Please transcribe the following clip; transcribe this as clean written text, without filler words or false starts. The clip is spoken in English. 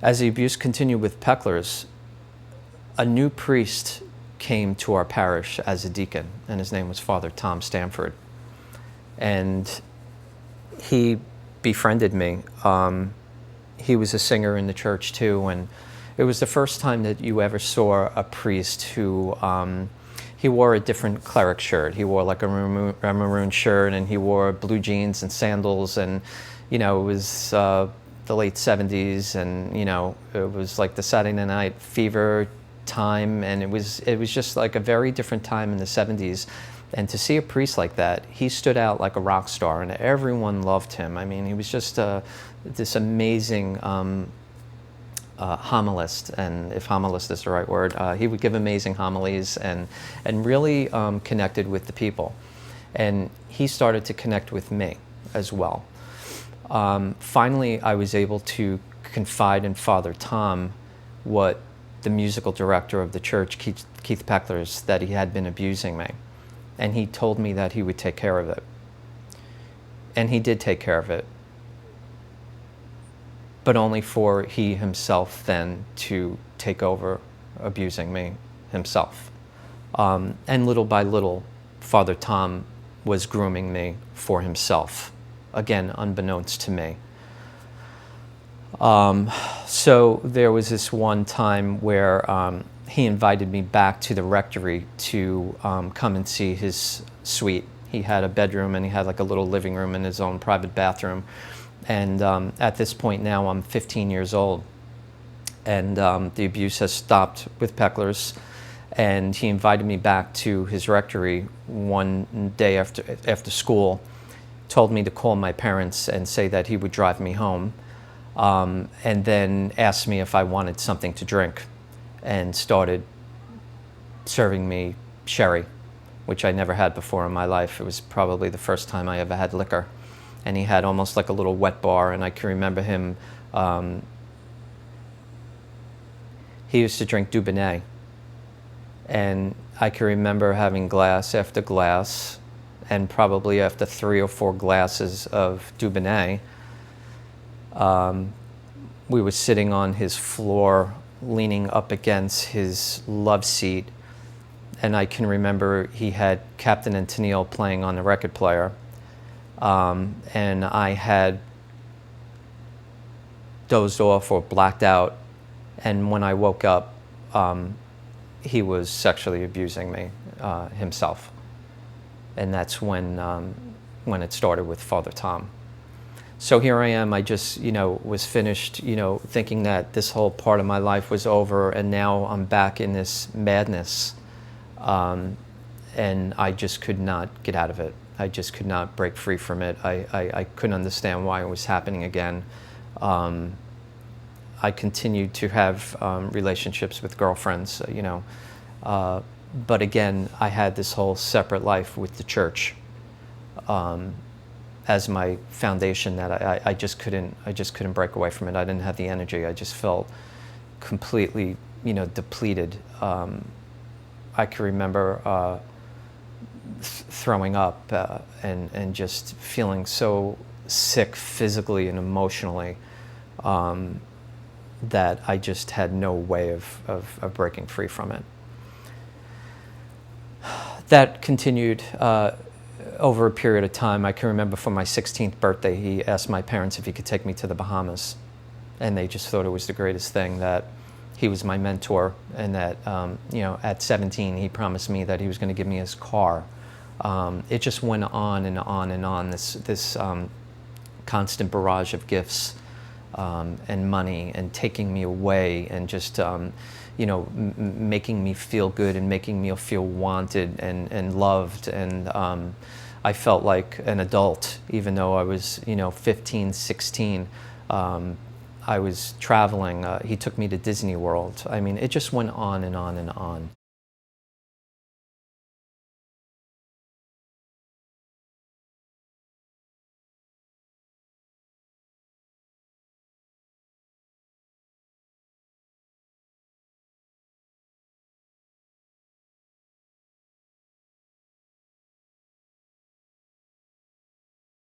As the abuse continued with Pecklers, a new priest came to our parish as a deacon, and his name was Father Tom Stanford. And he befriended me. He was a singer in the church too, and it was the first time that you ever saw a priest who, he wore a different cleric shirt. He wore like a maroon shirt, and he wore blue jeans and sandals, and it was the late 70s, and it was like the Saturday Night Fever time, and it was just like a very different time in the 70s. And to see a priest like that, he stood out like a rock star, and everyone loved him. I mean, he was just this amazing homilist, and if homilist is the right word, he would give amazing homilies and really connected with the people. And he started to connect with me as well. Finally, I was able to confide in Father Tom what the musical director of the church, Keith Pecklers, that he had been abusing me. And he told me that he would take care of it. And he did take care of it, but only for he himself then to take over abusing me himself. And little by little, Father Tom was grooming me for himself, again, unbeknownst to me. So there was this one time where he invited me back to the rectory to come and see his suite. He had a bedroom, and he had like a little living room and his own private bathroom. And at this point now, I'm 15 years old, and the abuse has stopped with Pecklers. And he invited me back to his rectory one day after school, told me to call my parents and say that he would drive me home, and then asked me if I wanted something to drink, and started serving me sherry, which I never had before in my life. It was probably the first time I ever had liquor. And he had almost like a little wet bar, and I can remember him, he used to drink Dubonnet. And I can remember having glass after glass, and probably after 3 or 4 glasses of Dubonnet, we were sitting on his floor, leaning up against his love seat, and I can remember he had Captain and Tennille playing on the record player, and I had dozed off or blacked out, and when I woke up, he was sexually abusing me himself, and that's when it started with Father Tom. So here I am, I just, was finished, thinking that this whole part of my life was over, and now I'm back in this madness, and I just could not get out of it. I just could not break free from it. I couldn't understand why it was happening again. I continued to have relationships with girlfriends, but again, I had this whole separate life with the church as my foundation that I just couldn't break away from it. I didn't have the energy. I just felt completely, depleted. I can remember throwing up and just feeling so sick physically and emotionally that I just had no way of breaking free from it. That continued over a period of time. I can remember for my 16th birthday, he asked my parents if he could take me to the Bahamas. And they just thought it was the greatest thing, that he was my mentor, and that, at 17, he promised me that he was going to give me his car. It just went on and on and on, this constant barrage of gifts and money, and taking me away, and just making me feel good and making me feel wanted and loved. And I felt like an adult, even though I was 15, 16. I was traveling. He took me to Disney World. I mean, it just went on and on and on.